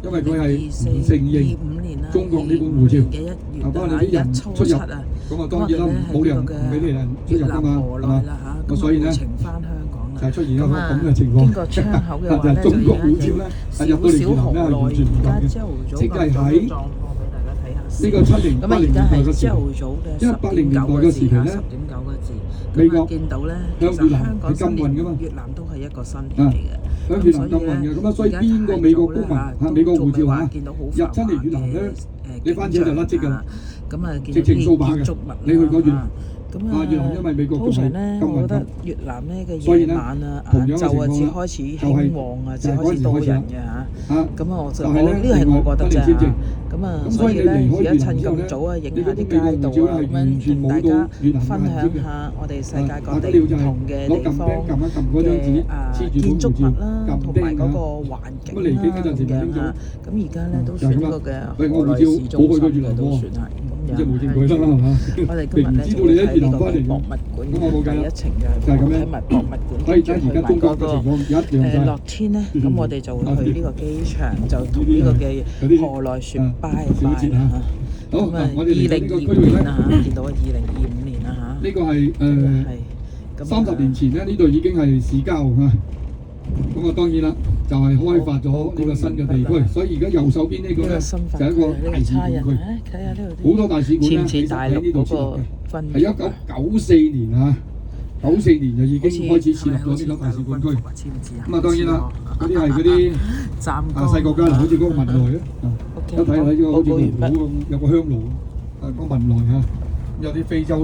因為佢係唔承認中國呢本護照，不過你啲人出入，咁啊當然啦，冇理由唔俾你人出入㗎嘛，係嘛？咁所以咧就係出現一個咁嘅情況，就係中國護照咧係入到嚟越南咧係完全唔同嘅，即係喺呢個70、80年代嘅時候，因為80年代嘅時期咧，美國向越南係禁運㗎嘛，越南都係一個新嚟嘅，向越南禁運嘅，咁啊所以邊個美國公民美國護照入親嚟越南咧，你翻車就甩職㗎啦，直情掃把嘅，你去過越南。越南因為美國通常咧，我覺得越南咧嘅夜晚啊、晏晝啊，至開始興旺啊，至開始多人嘅嚇。咁啊，我呢個係我覺得啫嚇。咁啊，所以咧，而家趁咁早啊，影下啲街道啊，咁樣同大家分享下我哋世界各地唔同嘅地方嘅建築物啦，同埋嗰個環境啦咁樣嚇。咁而家咧都算個嘅河內市中心嘅都算係。即係冇證據得啦，係嘛？我哋今日咧就睇呢個博物館嘅第一程就係睇埋博物館，跟住去埋嗰個樂天咧，咁我哋就會去呢個機場，就同呢個嘅河內説拜拜啦嚇。咁啊，2025年啊嚇，見到啊2025年啊嚇。呢個係30年前咧，呢度已經係市郊啊。咁啊，當然啦，就係開發咗呢個新嘅地區，所以而家右手邊呢個咧就係一個大使館區，好多大使館咧其實喺呢度設立嘅，係1994年啊，94年就已經開始設立咗呢個大使館區。咁啊，當然啦，嗰啲係嗰啲細國家啦，好似嗰個文萊啊，一睇呢個好似個壺咁，有個香爐，個文萊啊，有啲非洲。